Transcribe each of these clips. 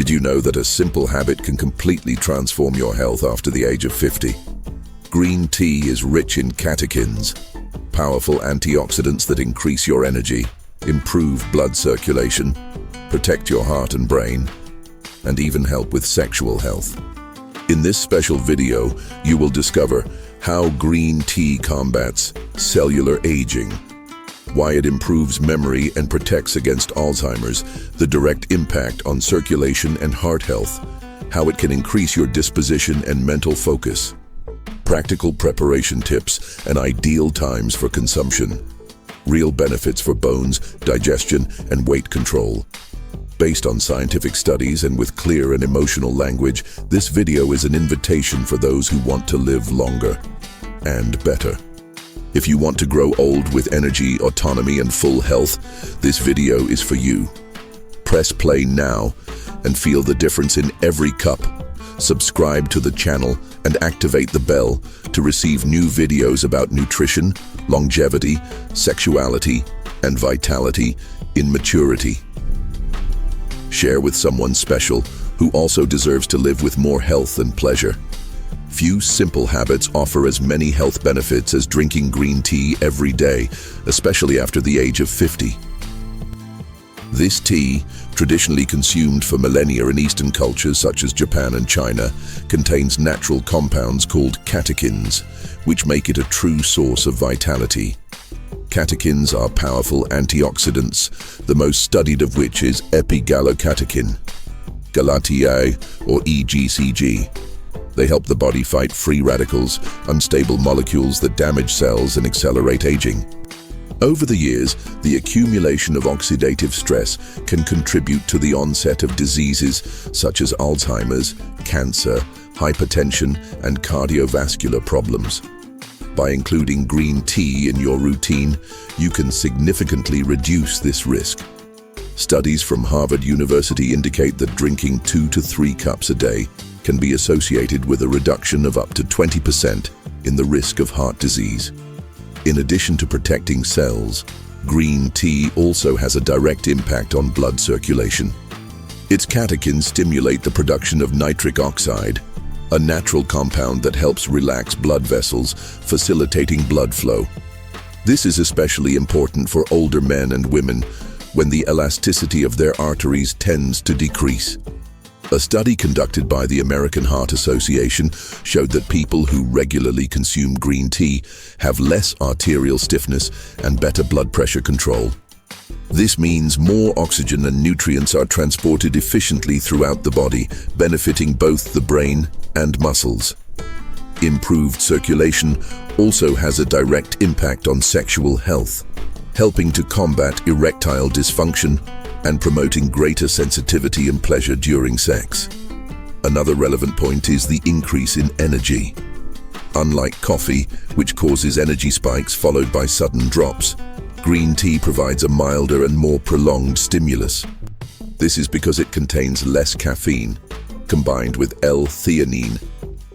Did you know that a simple habit can completely transform your health after the age of 50? Green tea is rich in catechins, powerful antioxidants that increase your energy, improve blood circulation, protect your heart and brain, and even help with sexual health. In this special video, you will discover how green tea combats cellular aging, why it improves memory and protects against Alzheimer's, the direct impact on circulation and heart health, how it can increase your disposition and mental focus, practical preparation tips and ideal times for consumption, real benefits for bones, digestion, and weight control. Based on scientific studies and with clear and emotional language, this video is an invitation for those who want to live longer and better. If you want to grow old with energy, autonomy, and full health, this video is for you. Press play now and feel the difference in every cup. Subscribe to the channel and activate the bell to receive new videos about nutrition, longevity, sexuality, and vitality in maturity. Share with someone special who also deserves to live with more health and pleasure. Few simple habits offer as many health benefits as drinking green tea every day, especially after the age of 50. This tea, traditionally consumed for millennia in Eastern cultures such as Japan and China, contains natural compounds called catechins, which make it a true source of vitality. Catechins are powerful antioxidants, the most studied of which is epigallocatechin, Galatiae or EGCG. They help the body fight free radicals, unstable molecules that damage cells and accelerate aging. Over the years, the accumulation of oxidative stress can contribute to the onset of diseases such as Alzheimer's, cancer, hypertension, and cardiovascular problems. By including green tea in your routine, you can significantly reduce this risk. Studies from Harvard University indicate that drinking 2 to 3 cups a day can be associated with a reduction of up to 20% in the risk of heart disease. In addition to protecting cells, green tea also has a direct impact on blood circulation. Its catechins stimulate the production of nitric oxide, a natural compound that helps relax blood vessels, facilitating blood flow. This is especially important for older men and women when the elasticity of their arteries tends to decrease. A study conducted by the American Heart Association showed that people who regularly consume green tea have less arterial stiffness and better blood pressure control. This means more oxygen and nutrients are transported efficiently throughout the body, benefiting both the brain and muscles. Improved circulation also has a direct impact on sexual health, helping to combat erectile dysfunction and promoting greater sensitivity and pleasure during sex. Another relevant point is the increase in energy. Unlike coffee, which causes energy spikes followed by sudden drops, green tea provides a milder and more prolonged stimulus. This is because it contains less caffeine, combined with L-theanine,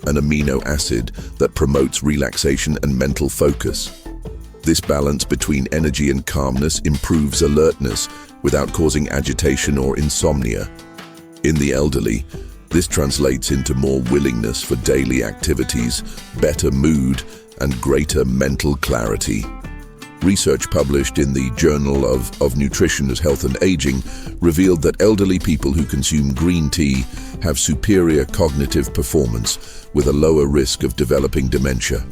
an amino acid that promotes relaxation and mental focus. This balance between energy and calmness improves alertness without causing agitation or insomnia. In the elderly, this translates into more willingness for daily activities, better mood, and greater mental clarity. Research published in the Journal of Nutrition, Health and Aging revealed that elderly people who consume green tea have superior cognitive performance with a lower risk of developing dementia.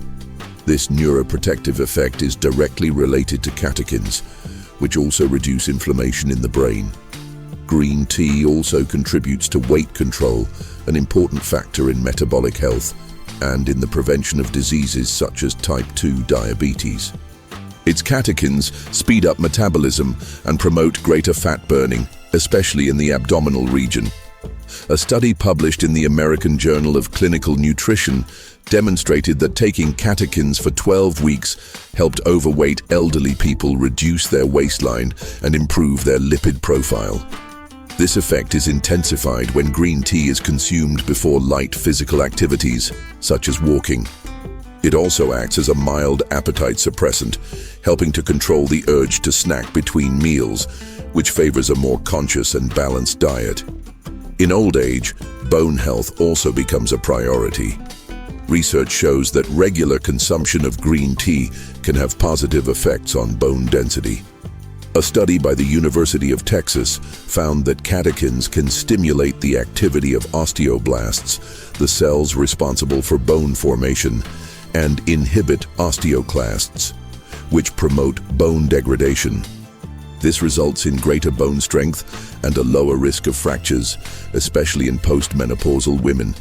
This neuroprotective effect is directly related to catechins, which also reduce inflammation in the brain. Green tea also contributes to weight control, an important factor in metabolic health and in the prevention of diseases such as type 2 diabetes. Its catechins speed up metabolism and promote greater fat burning, especially in the abdominal region. A study published in the American Journal of Clinical Nutrition demonstrated that taking catechins for 12 weeks helped overweight elderly people reduce their waistline and improve their lipid profile. This effect is intensified when green tea is consumed before light physical activities, such as walking. It also acts as a mild appetite suppressant, helping to control the urge to snack between meals, which favors a more conscious and balanced diet. In old age, bone health also becomes a priority. Research shows that regular consumption of green tea can have positive effects on bone density. A study by the University of Texas found that catechins can stimulate the activity of osteoblasts, the cells responsible for bone formation, and inhibit osteoclasts, which promote bone degradation. This results in greater bone strength and a lower risk of fractures, especially in postmenopausal women.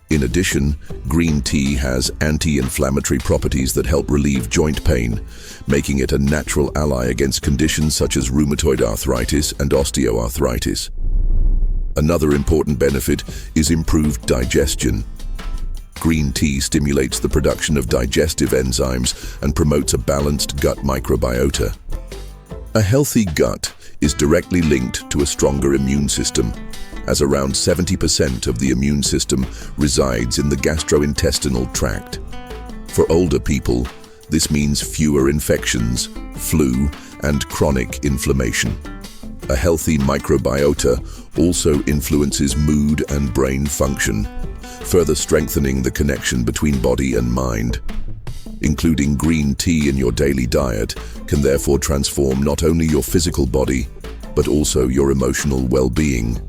In addition, green tea has anti-inflammatory properties that help relieve joint pain, making it a natural ally against conditions such as rheumatoid arthritis and osteoarthritis. Another important benefit is improved digestion. Green tea stimulates the production of digestive enzymes and promotes a balanced gut microbiota. A healthy gut is directly linked to a stronger immune system, as around 70% of the immune system resides in the gastrointestinal tract. For older people, this means fewer infections, flu, and chronic inflammation. A healthy microbiota also influences mood and brain function, further strengthening the connection between body and mind. Including green tea in your daily diet can therefore transform not only your physical body, but also your emotional well-being.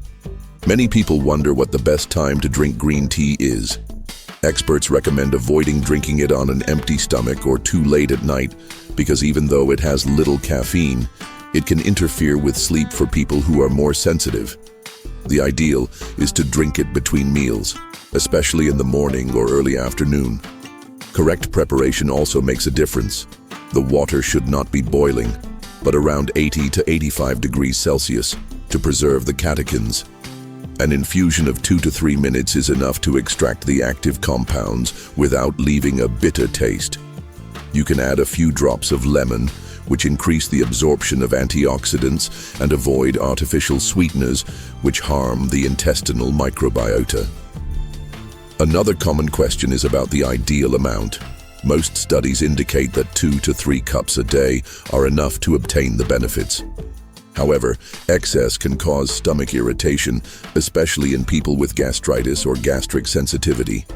Many people wonder what the best time to drink green tea is. Experts recommend avoiding drinking it on an empty stomach or too late at night because even though it has little caffeine, it can interfere with sleep for people who are more sensitive. The ideal is to drink it between meals, especially in the morning or early afternoon. Correct preparation also makes a difference. The water should not be boiling, but around 80 to 85 degrees Celsius to preserve the catechins. An infusion of 2 to 3 minutes is enough to extract the active compounds without leaving a bitter taste. You can add a few drops of lemon, which increase the absorption of antioxidants and avoid artificial sweeteners, which harm the intestinal microbiota. Another common question is about the ideal amount. Most studies indicate that 2 to 3 cups a day are enough to obtain the benefits. However, excess can cause stomach irritation, especially in people with gastritis or gastric sensitivity.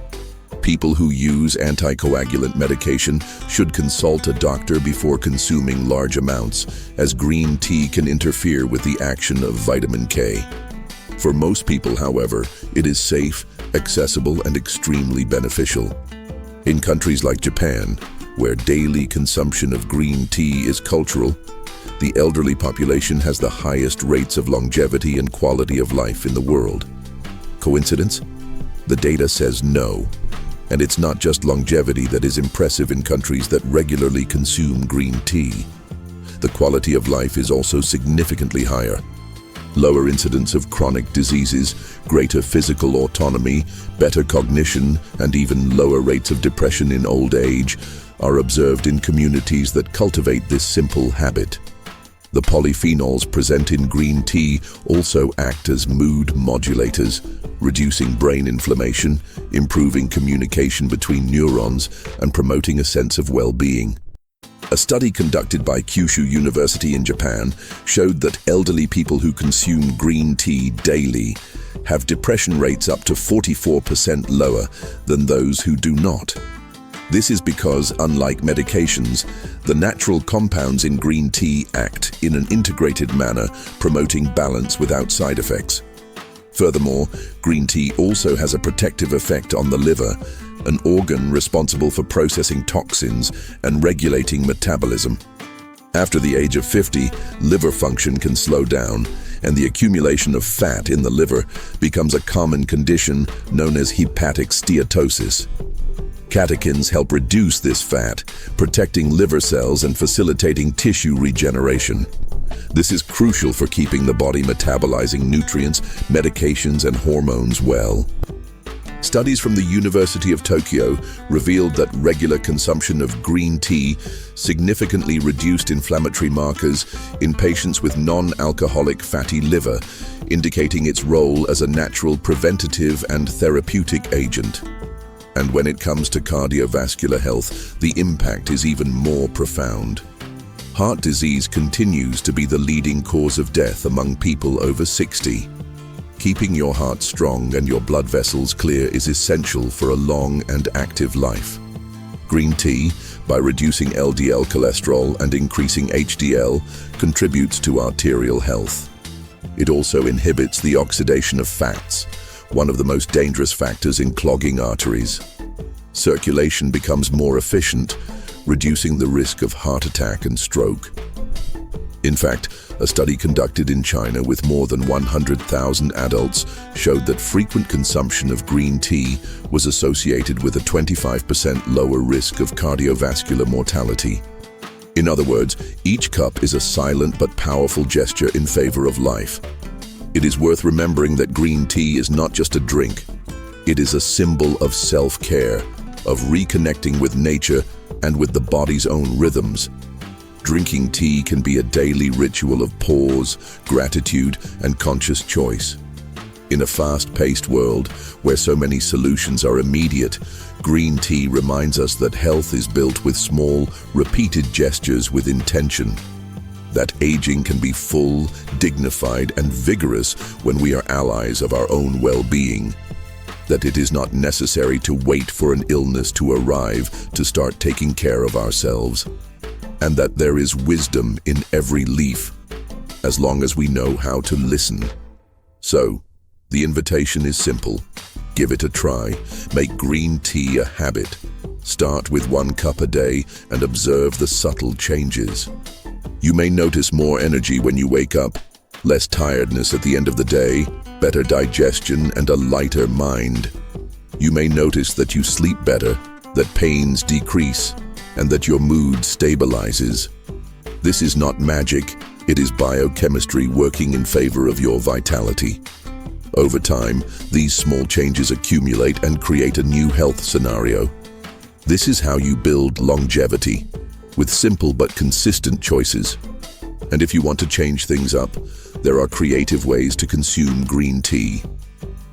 People who use anticoagulant medication should consult a doctor before consuming large amounts, as green tea can interfere with the action of vitamin K. For most people, however, it is safe, accessible, and extremely beneficial. In countries like Japan, where daily consumption of green tea is cultural, the elderly population has the highest rates of longevity and quality of life in the world. Coincidence? The data says no. And it's not just longevity that is impressive in countries that regularly consume green tea. The quality of life is also significantly higher. Lower incidence of chronic diseases, greater physical autonomy, better cognition, and even lower rates of depression in old age are observed in communities that cultivate this simple habit. The polyphenols present in green tea also act as mood modulators, reducing brain inflammation, improving communication between neurons, and promoting a sense of well-being. A study conducted by Kyushu University in Japan showed that elderly people who consume green tea daily have depression rates up to 44% lower than those who do not. This is because, unlike medications, the natural compounds in green tea act in an integrated manner, promoting balance without side effects. Furthermore, green tea also has a protective effect on the liver, an organ responsible for processing toxins and regulating metabolism. After the age of 50, liver function can slow down, and the accumulation of fat in the liver becomes a common condition known as hepatic steatosis. Catechins help reduce this fat, protecting liver cells and facilitating tissue regeneration. This is crucial for keeping the body metabolizing nutrients, medications, and hormones well. Studies from the University of Tokyo revealed that regular consumption of green tea significantly reduced inflammatory markers in patients with non-alcoholic fatty liver, indicating its role as a natural preventative and therapeutic agent. And when it comes to cardiovascular health, the impact is even more profound. Heart disease continues to be the leading cause of death among people over 60. Keeping your heart strong and your blood vessels clear is essential for a long and active life. Green tea, by reducing LDL cholesterol and increasing HDL, contributes to arterial health. It also inhibits the oxidation of fats, one of the most dangerous factors in clogging arteries. Circulation becomes more efficient, reducing the risk of heart attack and stroke. In fact, a study conducted in China with more than 100,000 adults showed that frequent consumption of green tea was associated with a 25% lower risk of cardiovascular mortality. In other words, each cup is a silent but powerful gesture in favor of life. It is worth remembering that green tea is not just a drink. It is a symbol of self-care, of reconnecting with nature and with the body's own rhythms. Drinking tea can be a daily ritual of pause, gratitude, and conscious choice. In a fast-paced world where so many solutions are immediate, green tea reminds us that health is built with small, repeated gestures with intention. That aging can be full, dignified, and vigorous when we are allies of our own well-being. That it is not necessary to wait for an illness to arrive to start taking care of ourselves. And that there is wisdom in every leaf, as long as we know how to listen. So, the invitation is simple. Give it a try. Make green tea a habit. Start with 1 cup a day and observe the subtle changes. You may notice more energy when you wake up, less tiredness at the end of the day, better digestion, and a lighter mind. You may notice that you sleep better, that pains decrease, and that your mood stabilizes. This is not magic, it is biochemistry working in favor of your vitality. Over time, these small changes accumulate and create a new health scenario. This is how you build longevity, with simple but consistent choices. And if you want to change things up, there are creative ways to consume green tea.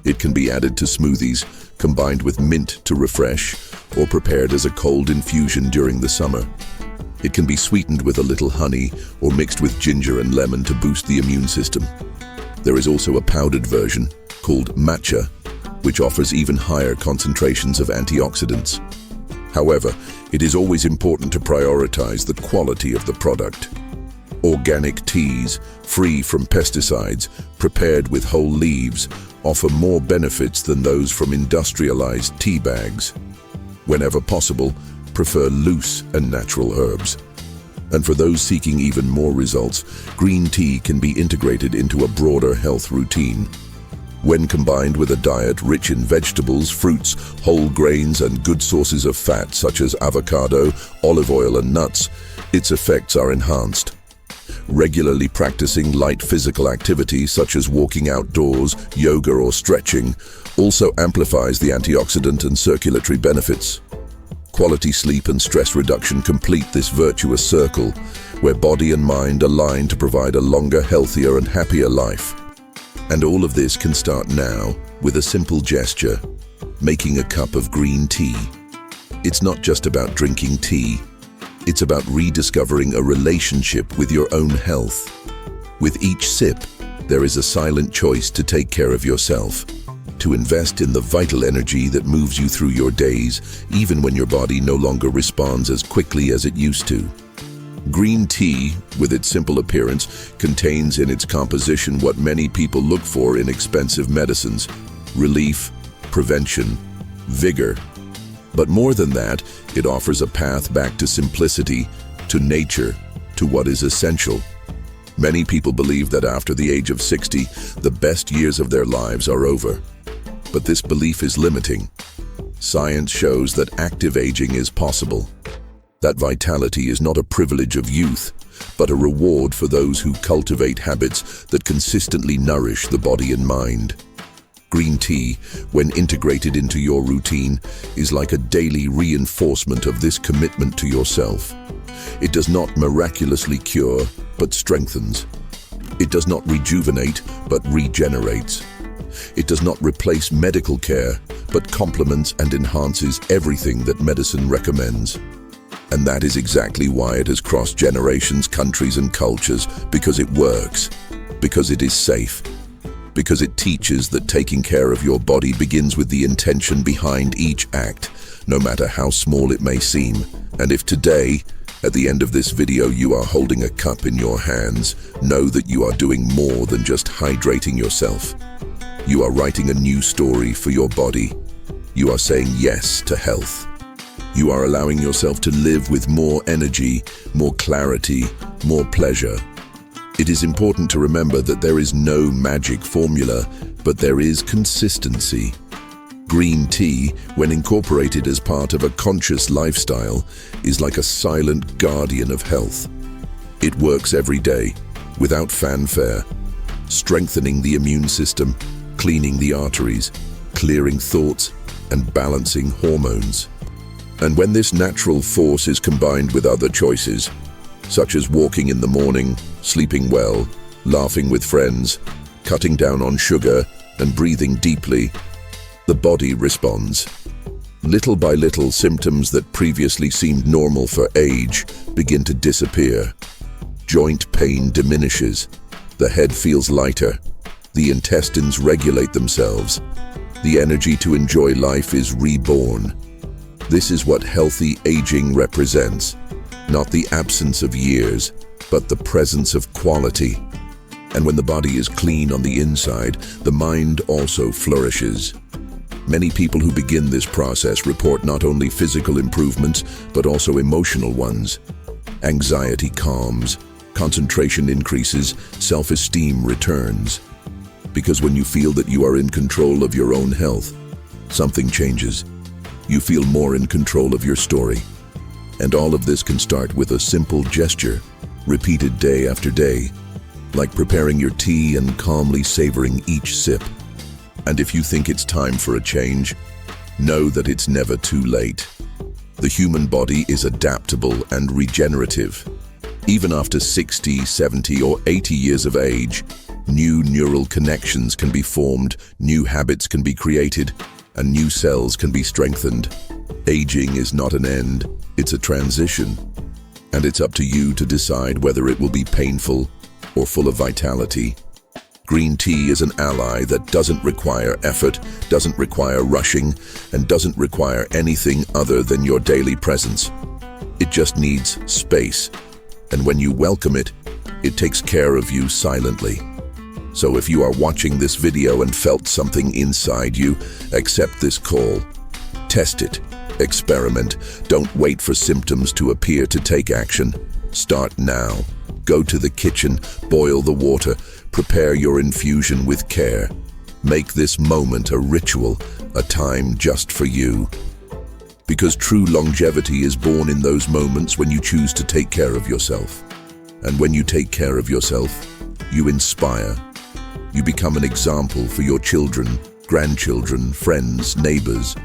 It can be added to smoothies, combined with mint to refresh, or prepared as a cold infusion during the summer. It can be sweetened with a little honey or mixed with ginger and lemon to boost the immune system. There is also a powdered version, called matcha, which offers even higher concentrations of antioxidants. However, it is always important to prioritize the quality of the product. Organic teas, free from pesticides, prepared with whole leaves, offer more benefits than those from industrialized tea bags. Whenever possible, prefer loose and natural herbs. And for those seeking even more results, green tea can be integrated into a broader health routine. When combined with a diet rich in vegetables, fruits, whole grains, and good sources of fat such as avocado, olive oil, and nuts, its effects are enhanced. Regularly practicing light physical activity such as walking outdoors, yoga, or stretching also amplifies the antioxidant and circulatory benefits. Quality sleep and stress reduction complete this virtuous circle, where body and mind align to provide a longer, healthier, and happier life. And all of this can start now with a simple gesture, making a cup of green tea. It's not just about drinking tea. It's about rediscovering a relationship with your own health. With each sip, there is a silent choice to take care of yourself, to invest in the vital energy that moves you through your days, even when your body no longer responds as quickly as it used to. Green tea, with its simple appearance, contains in its composition what many people look for in expensive medicines: relief, prevention, vigor. But more than that, it offers a path back to simplicity, to nature, to what is essential. Many people believe that after the age of 60, the best years of their lives are over. But this belief is limiting. Science shows that active aging is possible. That vitality is not a privilege of youth, but a reward for those who cultivate habits that consistently nourish the body and mind. Green tea, when integrated into your routine, is like a daily reinforcement of this commitment to yourself. It does not miraculously cure, but strengthens. It does not rejuvenate, but regenerates. It does not replace medical care, but complements and enhances everything that medicine recommends. And that is exactly why it has crossed generations, countries, and cultures, because it works, because it is safe, because it teaches that taking care of your body begins with the intention behind each act, no matter how small it may seem. And if today, at the end of this video, you are holding a cup in your hands, know that you are doing more than just hydrating yourself. You are writing a new story for your body. You are saying yes to health. You are allowing yourself to live with more energy, more clarity, more pleasure. It is important to remember that there is no magic formula, but there is consistency. Green tea, when incorporated as part of a conscious lifestyle, is like a silent guardian of health. It works every day, without fanfare, strengthening the immune system, cleaning the arteries, clearing thoughts, and balancing hormones. And when this natural force is combined with other choices, such as walking in the morning, sleeping well, laughing with friends, cutting down on sugar, and breathing deeply, the body responds. Little by little, symptoms that previously seemed normal for age begin to disappear. Joint pain diminishes, the head feels lighter, the intestines regulate themselves, the energy to enjoy life is reborn. This is what healthy aging represents, not the absence of years, but the presence of quality. And when the body is clean on the inside, the mind also flourishes. Many people who begin this process report not only physical improvements, but also emotional ones. Anxiety calms, concentration increases, self-esteem returns. Because when you feel that you are in control of your own health, something changes. You feel more in control of your story. And all of this can start with a simple gesture, repeated day after day, like preparing your tea and calmly savoring each sip. And if you think it's time for a change, know that it's never too late. The human body is adaptable and regenerative. Even after 60, 70, or 80 years of age, new neural connections can be formed, new habits can be created, and new cells can be strengthened. Aging is not an end, it's a transition. And it's up to you to decide whether it will be painful or full of vitality. Green tea is an ally that doesn't require effort, doesn't require rushing, and doesn't require anything other than your daily presence. It just needs space. And when you welcome it, it takes care of you silently. So if you are watching this video and felt something inside you, accept this call. Test it. Experiment. Don't wait for symptoms to appear to take action. Start now. Go to the kitchen, boil the water, prepare your infusion with care. Make this moment a ritual, a time just for you. Because true longevity is born in those moments when you choose to take care of yourself. And when you take care of yourself, you inspire. You become an example for your children, grandchildren, friends, neighbors.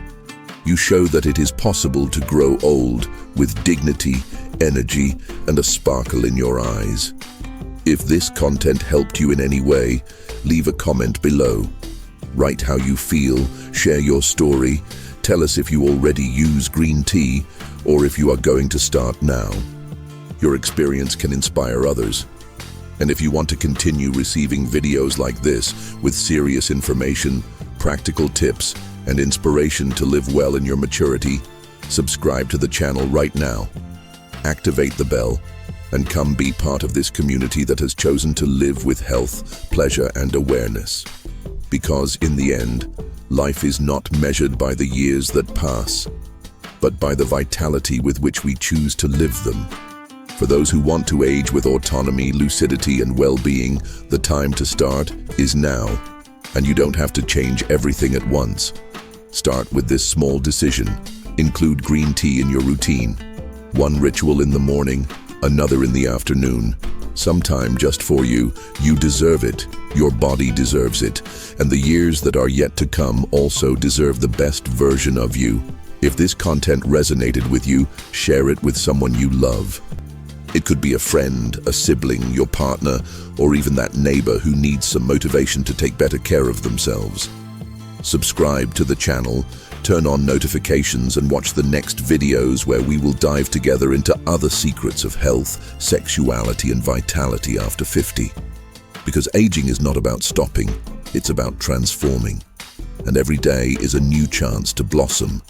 You show that it is possible to grow old with dignity, energy, and a sparkle in your eyes. If this content helped you in any way, leave a comment below. Write how you feel, share your story, tell us if you already use green tea or if you are going to start now. Your experience can inspire others. And if you want to continue receiving videos like this with serious information, practical tips, and inspiration to live well in your maturity, subscribe to the channel right now. Activate the bell and come be part of this community that has chosen to live with health, pleasure, and awareness. Because in the end, life is not measured by the years that pass, but by the vitality with which we choose to live them. For those who want to age with autonomy, lucidity, and well-being, the time to start is now. And you don't have to change everything at once. Start with this small decision. Include green tea in your routine. One ritual in the morning, another in the afternoon. Sometime just for you. You deserve it. Your body deserves it. And the years that are yet to come also deserve the best version of you. If this content resonated with you, share it with someone you love. It could be a friend, a sibling, your partner, or even that neighbor who needs some motivation to take better care of themselves. Subscribe to the channel, turn on notifications, and watch the next videos where we will dive together into other secrets of health, sexuality, and vitality after 50. Because aging is not about stopping, It's about transforming. And every day is a new chance to blossom,